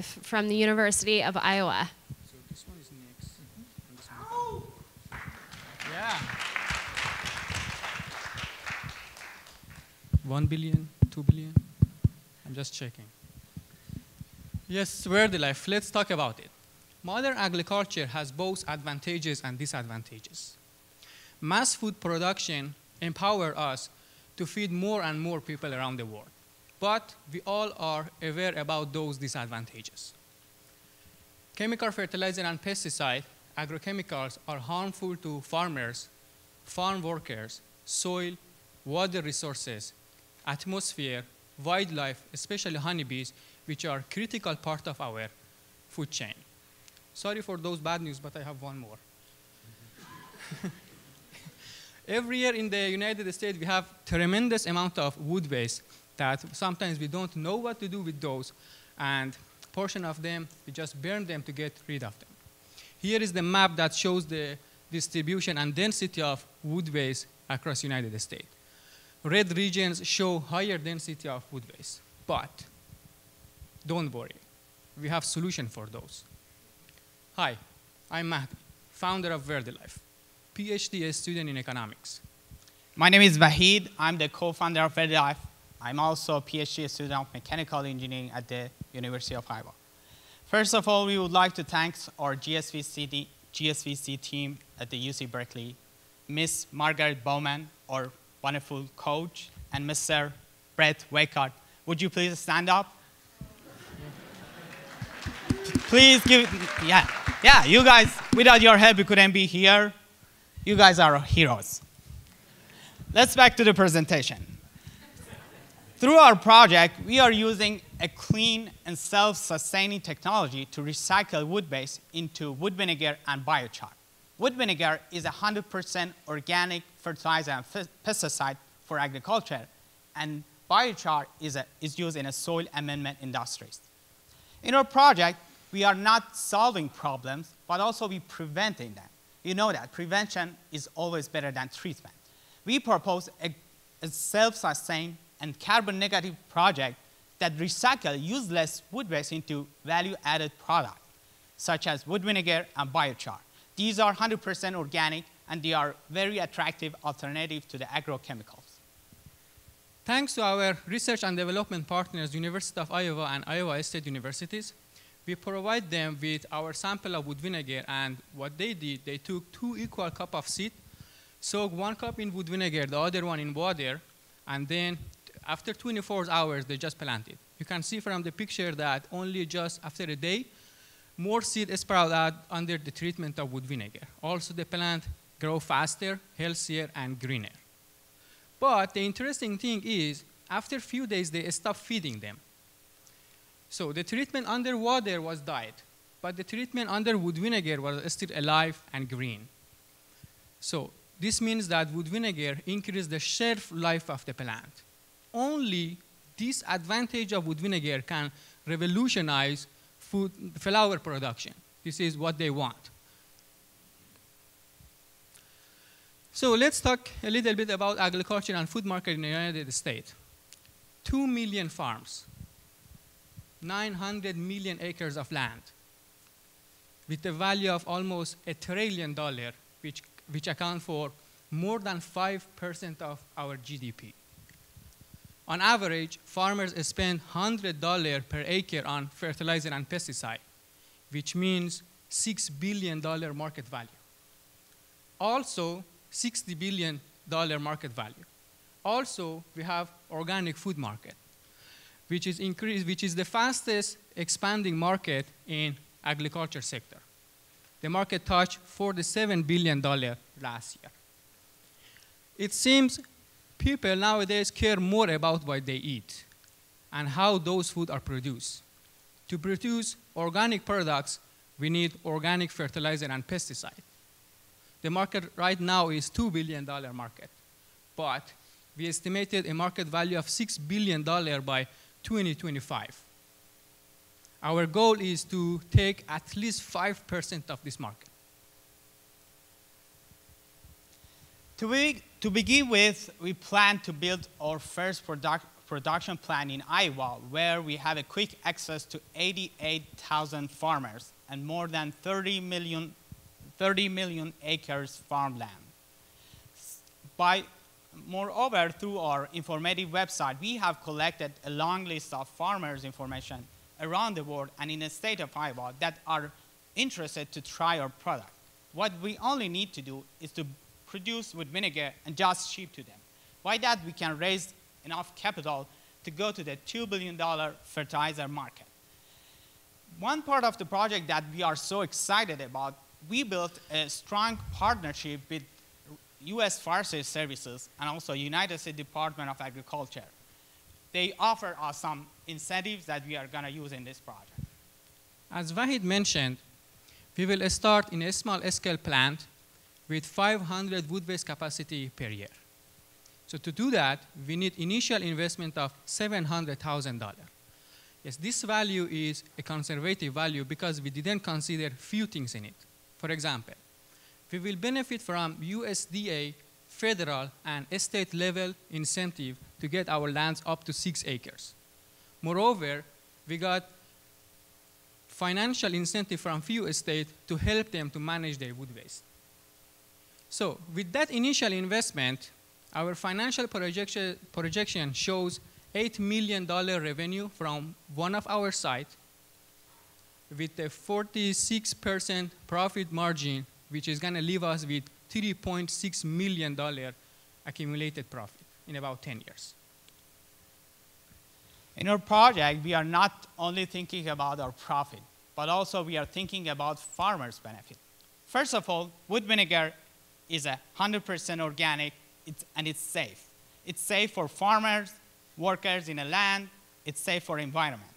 from the University of Iowa. So this one is next. And this one. Yeah. 1 billion, 2 billion. I'm just checking. Yes, VerdiLife. Let's talk about it. Modern agriculture has both advantages and disadvantages. Mass food production empowers us to feed more and more people around the world. But we all are aware about those disadvantages. Chemical fertilizer and pesticide, agrochemicals, are harmful to farmers, farm workers, soil, water resources, atmosphere, wildlife, especially honeybees, which are a critical part of our food chain. Sorry for those bad news, but I have one more. Every year in the United States, we have tremendous amount of wood waste that sometimes we don't know what to do with those, and a portion of them, we just burn them to get rid of them. Here is the map that shows the distribution and density of wood waste across the United States. Red regions show higher density of wood waste, but don't worry, we have solution for those. Hi, I'm Mahdi, founder of VerdiLife, PhD student in economics. My name is Vahid. I'm the co-founder of VerdiLife. I'm also a PhD student of mechanical engineering at the University of Iowa. First of all, we would like to thank our GSVC team at the UC Berkeley, Miss Margaret Bowman, our wonderful coach, and Mr. Brett Wakart. Would you please stand up? Please give, yeah, you guys, without your help, we couldn't be here. You guys are heroes. Let's back to the presentation. Through our project, we are using a clean and self-sustaining technology to recycle wood base into wood vinegar and biochar. Wood vinegar is 100% organic fertilizer and pesticide for agriculture, and biochar is used in a soil amendment industries. In our project, we are not solving problems, but also we preventing them. You know that prevention is always better than treatment. We propose a self-sustained and carbon-negative project that recycle useless wood waste into value-added products, such as wood vinegar and biochar. These are 100% organic, and they are very attractive alternative to the agrochemicals. Thanks to our research and development partners, University of Iowa and Iowa State Universities, we provide them with our sample of wood vinegar, and what they did, they took 2 equal cups of seed, soaked 1 cup in wood vinegar, the other one in water, and then after 24 hours, they just planted. You can see from the picture that only just after a day, more seed sprout out under the treatment of wood vinegar. Also, the plant grow faster, healthier, and greener. But the interesting thing is, after a few days, they stopped feeding them. So the treatment under water was died, but the treatment under wood vinegar was still alive and green. So this means that wood vinegar increased the shelf life of the plant. Only this advantage of wood vinegar can revolutionize flower production. This is what they want. So let's talk a little bit about agriculture and food market in the United States. 2 million farms, 900 million acres of land, with a value of almost $1 trillion, which account for more than 5% of our GDP. On average, farmers spend $100 per acre on fertilizer and pesticide, which means $6 billion market value. Also, $60 billion market value. Also, we have organic food market, which is the fastest expanding market in agriculture sector. The market touched $47 billion last year. It seems people nowadays care more about what they eat and how those foods are produced. To produce organic products, we need organic fertilizer and pesticide. The market right now is $2 billion market, but we estimated a market value of $6 billion by 2025. Our goal is to take at least 5% of this market. To begin with, we plan to build our first production plant in Iowa, where we have a quick access to 88,000 farmers and more than 30 million acres farmland. Moreover, through our informative website, we have collected a long list of farmers' information around the world and in the state of Iowa that are interested to try our product. What we only need to do is to produce with vinegar and just ship to them. By that, we can raise enough capital to go to the $2 billion fertilizer market. One part of the project that we are so excited about, we built a strong partnership with US Forest Services and also United States Department of Agriculture. They offer us some incentives that we are going to use in this project. As Wahid mentioned, we will start in a small-scale plant with 500 wood waste capacity per year. So to do that, we need initial investment of $700,000. Yes, this value is a conservative value because we didn't consider few things in it. For example, we will benefit from USDA federal and state level incentive to get our lands up to 6 acres. Moreover, we got financial incentive from few states to help them to manage their wood waste. So with that initial investment, our financial projection shows $8 million revenue from one of our sites with a 46% profit margin, which is going to leave us with $3.6 million accumulated profit in about 10 years. In our project, we are not only thinking about our profit, but also we are thinking about farmers' benefit. First of all, wood vinegar is 100% organic, and it's safe. It's safe for farmers, workers in a land. It's safe for environment.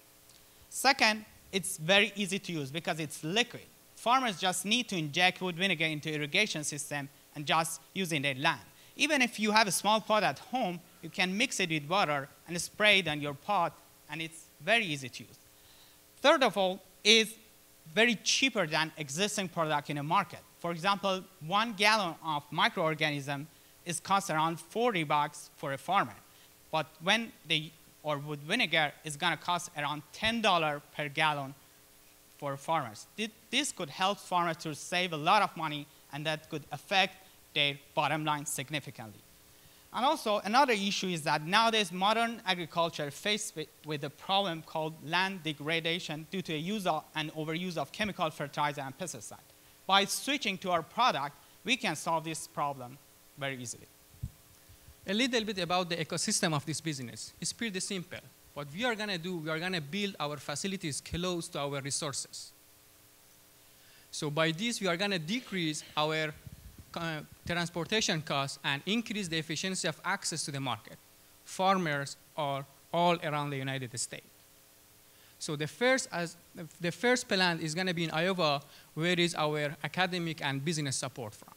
Second, it's very easy to use because it's liquid. Farmers just need to inject wood vinegar into irrigation system and just use it in their land. Even if you have a small pot at home, you can mix it with water and spray it on your pot, and it's very easy to use. Third of all, is very cheaper than existing product in the market. For example, 1 gallon of microorganism is cost around $40 for a farmer. But wood vinegar is going to cost around $10 per gallon for farmers. This could help farmers to save a lot of money, and that could affect their bottom line significantly. And also, another issue is that nowadays modern agriculture faced with a problem called land degradation due to a use and overuse of chemical fertilizer and pesticide. By switching to our product, we can solve this problem very easily. A little bit about the ecosystem of this business. It's pretty simple. What we are going to do, we are going to build our facilities close to our resources. So by this, we are going to decrease our transportation costs and increase the efficiency of access to the market. Farmers are all around the United States. So the first plant is going to be in Iowa, where is our academic and business support from.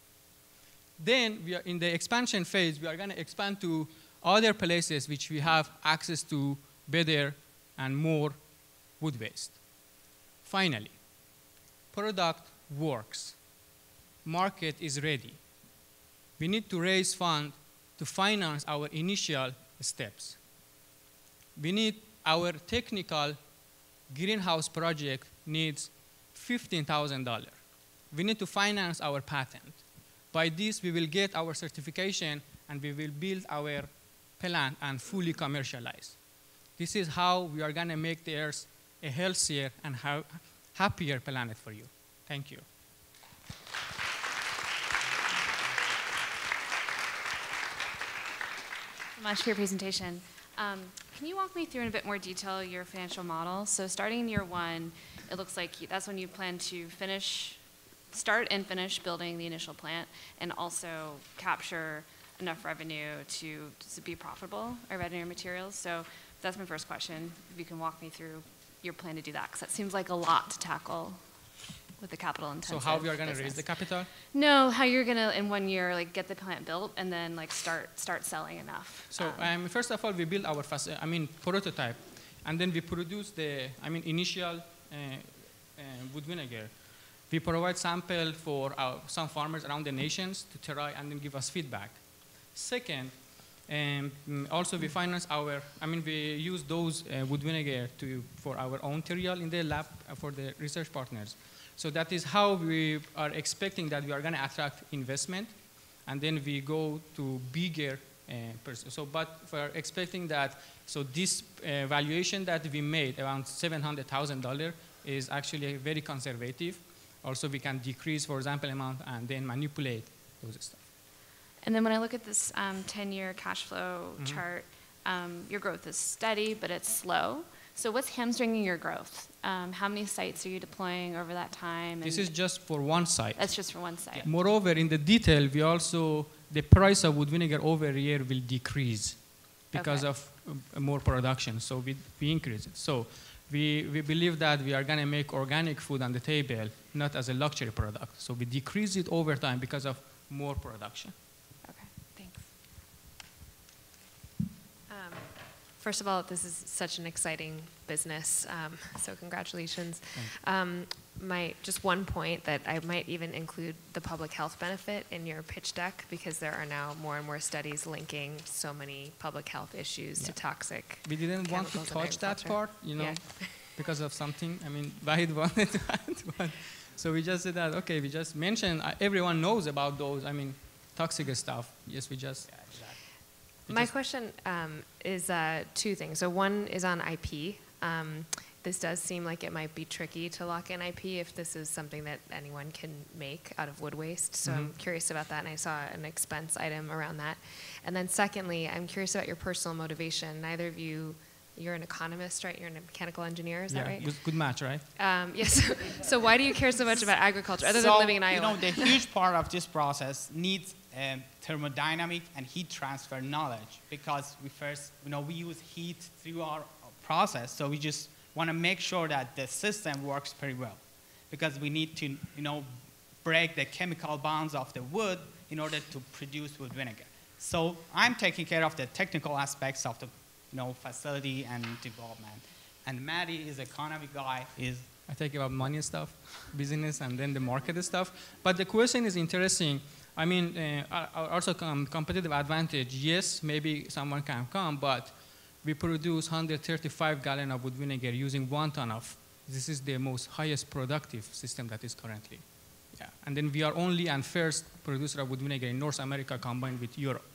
Then we are in the expansion phase. We are going to expand to other places which we have access to better and more wood waste. Finally, product works. Market is ready. We need to raise funds to finance our initial steps. We need our technical greenhouse project needs $15,000. We need to finance our patent. By this, we will get our certification and we will build our plant and fully commercialize. This is how we are going to make the Earth a healthier and happier planet for you. Thank you. Much for your presentation. Can you walk me through in a bit more detail your financial model? So starting in year 1, it looks like that's when you plan to start and finish building the initial plant and also capture enough revenue to be profitable or revenue materials. So that's my first question. If you can walk me through your plan to do that, because that seems like a lot to tackle with the capital intensive. So how we are going to raise the capital? No, how you're going to in 1 year like get the plant built and then like start selling enough. So first of all, we build our prototype, and then we produce the initial wood vinegar. We provide sample for some farmers around the nations to try and then give us feedback. Second, And also we finance we use those wood vinegar for our own material in the lab for the research partners. So that is how we are expecting that we are going to attract investment, and then we go to bigger but we're expecting that, so this valuation that we made, around $700,000, is actually very conservative. Also, we can decrease, for example, amount and then manipulate those stuff. And then when I look at this 10-year cash flow chart, your growth is steady, but it's slow. So what's hamstringing your growth? How many sites are you deploying over that time? This is just for one site. That's just for one site. Yeah. Moreover, in the detail, we also, the price of wood vinegar over a year will decrease because of more production. So we increase it. So we believe that we are going to make organic food on the table, not as a luxury product. So we decrease it over time because of more production. Okay, thanks. First of all, this is such an exciting business, so congratulations. Just one point that I might even include the public health benefit in your pitch deck, because there are now more and more studies linking so many public health issues to toxic We didn't want to chemicals in touch that agriculture. part, because of something. I mean, Vahid wanted to add, but so we just said that, okay, we just mentioned, everyone knows about those, toxic stuff. Yes, we just. Yeah, exactly. My question is two things. So one is on IP. This does seem like it might be tricky to lock in IP if this is something that anyone can make out of wood waste. So I'm curious about that, and I saw an expense item around that. And then secondly, I'm curious about your personal motivation. Neither of you, you're an economist, right? You're a mechanical engineer, is that right? Good match, right? Yes. So why do you care so much about agriculture, other than living in Iowa? The huge part of this process needs thermodynamic and heat transfer knowledge, because we use heat through our process, so we just want to make sure that the system works very well, because we need to break the chemical bonds of the wood in order to produce wood vinegar. So I'm taking care of the technical aspects of the facility and development, and Maddie is economic guy. I take about money stuff, business, and then the market stuff. But the question is interesting. Also competitive advantage, yes, maybe someone can come, but we produce 135 gallons of wood vinegar using 1 ton of. This is the most highest productive system that is currently. Yeah. And then we are only and first producer of wood vinegar in North America combined with Europe.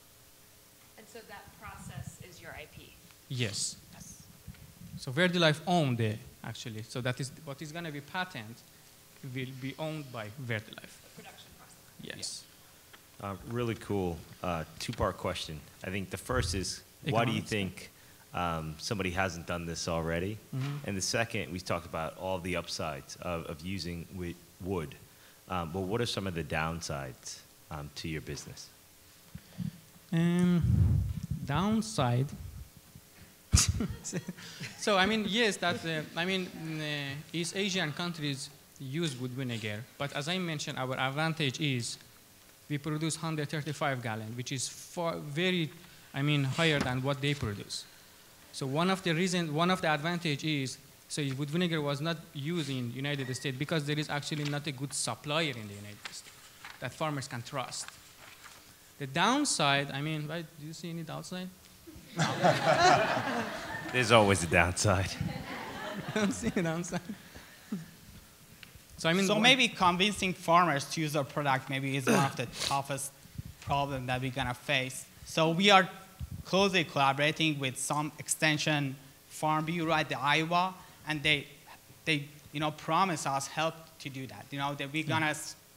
And so that process is your IP? Yes. So VerdiLife owned it, actually. So that is what is going to be patent will be owned by VerdiLife. Production process. Yes. Really cool. Two-part question. I think the first is, why do you think somebody hasn't done this already? And the second, we talked about all the upsides of using wood. But what are some of the downsides to your business? Downside. So yes, that East Asian countries use wood vinegar, but as I mentioned, our advantage is we produce 135 gallons, which is very higher than what they produce. So one of the advantage is, so wood vinegar was not used in United States because there is actually not a good supplier in the United States that farmers can trust. The downside, right, do you see any downside? There's always a downside. I don't see a downside. So maybe convincing farmers to use our product maybe is one of the toughest problems that we're going to face. So we are closely collaborating with some extension farm bureau at the Iowa, and they promise us help to do that. That we're going to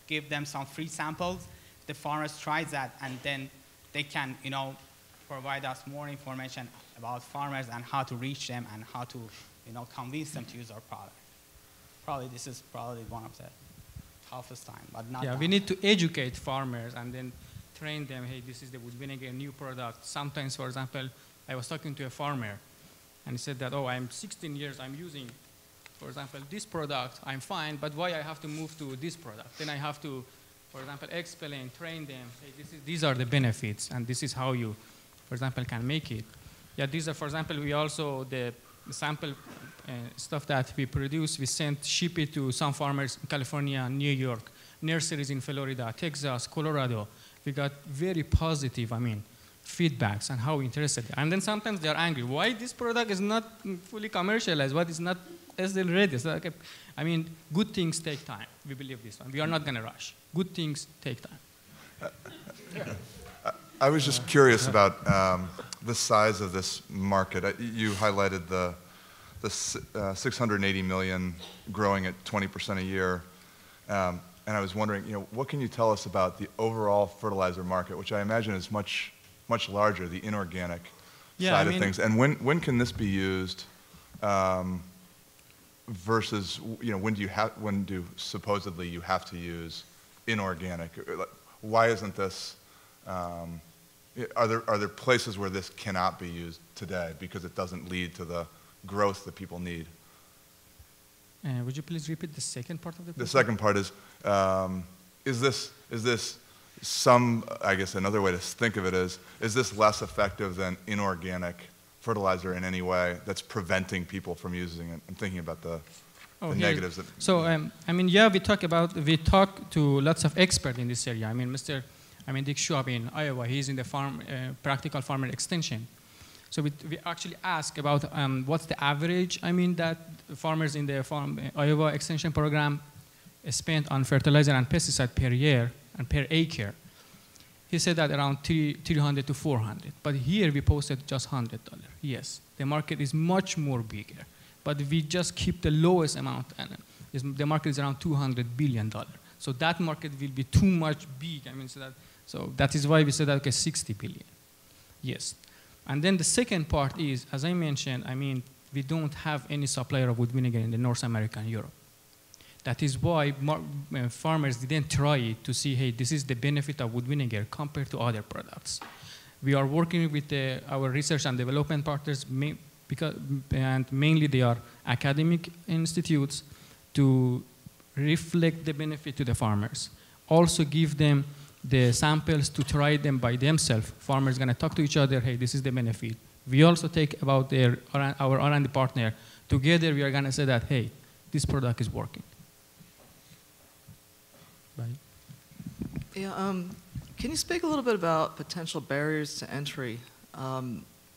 give them some free samples. The farmers try that, and then they can provide us more information about farmers and how to reach them and how to convince them to use our product. This is probably one of the toughest time, but not. Yeah, we need to educate farmers and then train them. Hey, this is the wood vinegar, new product. Sometimes, for example, I was talking to a farmer, and he said that, I'm 16 years, I'm using, for example, this product, I'm fine, but why I have to move to this product? Then I have to, for example, explain, train them. Hey, these are the benefits, and this is how you, for example, can make it. Yeah, these are, for example, we also the sample stuff that we produce, we ship it to some farmers in California, New York, nurseries in Florida, Texas, Colorado. We got very positive, feedbacks and how interested they are. And then sometimes they are angry. Why this product is not fully commercialized? What is not still ready? So, okay, I mean, good things take time. We believe this one. We are not going to rush. Good things take time. I was just curious about the size of this market. You highlighted the 680 million growing at 20% a year. And I was wondering, what can you tell us about the overall fertilizer market, which I imagine is much larger, the inorganic side of things. And when can this be used versus, when do supposedly you have to use inorganic? Why isn't this, are there places where this cannot be used today because it doesn't lead to the growth that people need? Would you please repeat the second part of the question? The second part is this some, I guess another way to think of it is this less effective than inorganic fertilizer in any way that's preventing people from using it? I'm thinking about the negatives. So, we talk to lots of experts in this area. Dick Schwab in Iowa, he's in the practical farmer extension. So we actually ask about what's the average, that farmers in the Iowa extension program spend on fertilizer and pesticide per year and per acre. He said that around 300 to 400. But here we posted just $100. Yes, the market is much more bigger. But we just keep the lowest amount, and the market is around $200 billion. So that market will be too much big. So that is why we said that, okay, 60 billion. Yes. And then the second part is, as I mentioned, we don't have any supplier of wood vinegar in the North America and Europe. That is why farmers didn't try it to see, hey, this is the benefit of wood vinegar compared to other products. We are working with our research and development partners, and mainly they are academic institutes, to reflect the benefit to the farmers. Also give them the samples to try them by themselves. Farmers going to talk to each other, hey, this is the benefit. We also take about our R&D partner. Together we are going to say that, hey, this product is working. Bye. Yeah, can you speak a little bit about potential barriers to entry?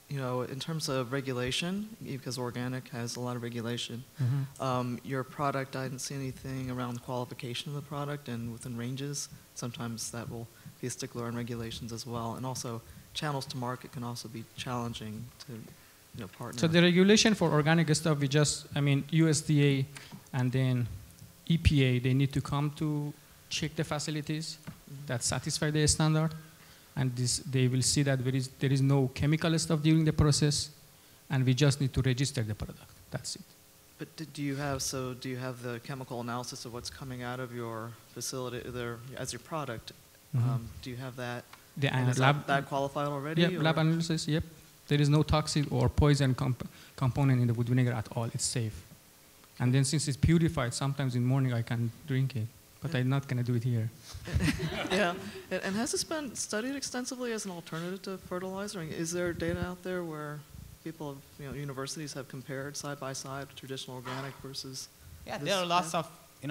In terms of regulation, because organic has a lot of regulation. Mm-hmm. Your product, I didn't see anything around the qualification of the product and within ranges. Sometimes that will be a stickler on regulations as well. And also, channels to market can also be challenging to partner. So the regulation for organic stuff, USDA and then EPA, they need to come to check the facilities that satisfy the standard. And they will see that there is no chemical stuff during the process, and we just need to register the product. That's it. But do you have the chemical analysis of what's coming out of your facility there as your product? Mm-hmm. Do you have that? Is that qualified already? Yeah, lab analysis. Yep. There is no toxic or poison component in the wood vinegar at all. It's safe. And then since it's purified, sometimes in the morning I can drink it. But I'm not going to do it here. Yeah. And has this been studied extensively as an alternative to fertilizer? Is there data out there where people, universities have compared side by side traditional organic versus? Yeah, there are lots of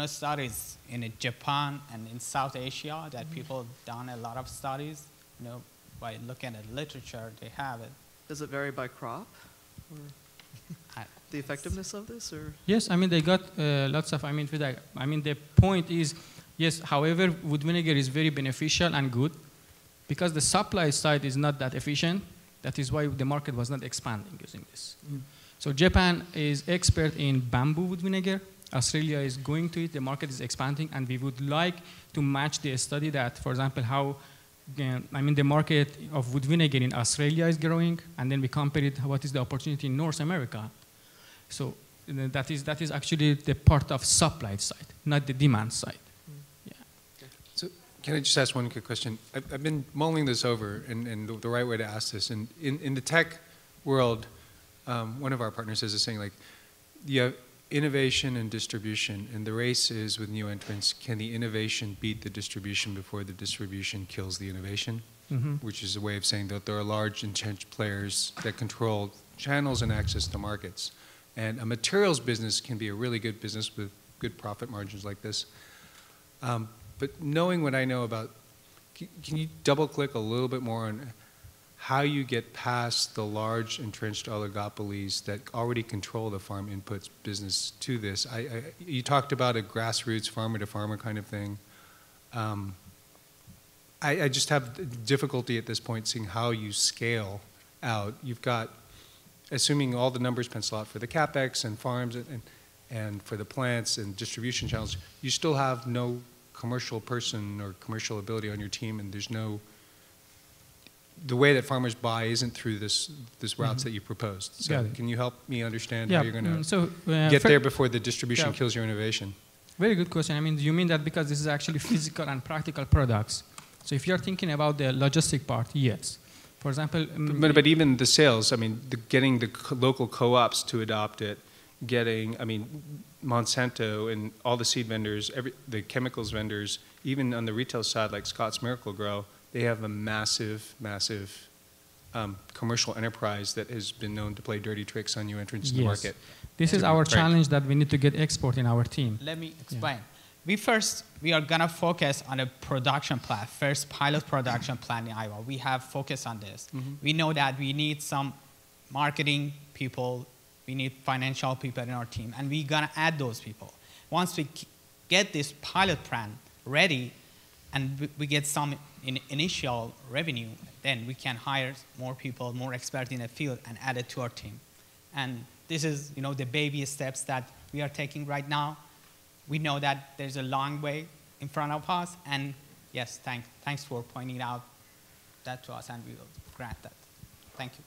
studies in Japan and in South Asia that people done a lot of studies. By looking at literature, they have it. Does it vary by crop? Or the effectiveness of this, or? Yes, they got lots of, feedback. The point is, yes, however, wood vinegar is very beneficial and good because the supply side is not that efficient. That is why the market was not expanding using this. Mm. So Japan is expert in bamboo wood vinegar. Australia is going to it. The market is expanding, and we would like to match the study that, for example, how the market of wood vinegar in Australia is growing, and then we compare it, what is the opportunity in North America. So that is actually the part of supply side, not the demand side. Mm. Yeah. Okay. So can I just ask one quick question? I've been mulling this over, and the right way to ask this. And in the tech world, one of our partners is saying, you have innovation and distribution, and the race is with new entrants. Can the innovation beat the distribution before the distribution kills the innovation? Mm-hmm. Which is a way of saying that there are large entrenched players that control channels and access to markets. And a materials business can be a really good business with good profit margins like this. But knowing what I know about, can you double click a little bit more on how you get past the large entrenched oligopolies that already control the farm inputs business to this. You talked about a grassroots farmer-to-farmer kind of thing. I just have difficulty at this point seeing how you scale out. You've got, assuming all the numbers pencil out for the CapEx and farms and for the plants and distribution channels, you still have no commercial person or commercial ability on your team, and there's no, the way that farmers buy isn't through this routes that you proposed. So can you help me understand how you're going to get there before the distribution kills your innovation? Very good question. I mean, you mean that because this is actually physical and practical products. So if you're thinking about the logistic part, yes. For example, but even the sales, I mean, getting the local co-ops to adopt it, getting, I mean, Monsanto and all the seed vendors, the chemicals vendors, even on the retail side like Scott's Miracle-Gro, they have a massive, massive commercial enterprise that has been known to play dirty tricks on new entrants in the market. This is our challenge that we need to get export in our team. Let me explain. We are going to focus on a production plant, first pilot production plant in Iowa. We have focused on this. We know that we need some marketing people, we need financial people in our team, and we're going to add those people. Once we get this pilot plant ready and we get some initial revenue, then we can hire more people, more experts in the field, and add it to our team. And this is, you know, the baby steps that we are taking right now. We know that there's a long way in front of us, and yes, thanks for pointing out that to us, and we will grant that. Thank you.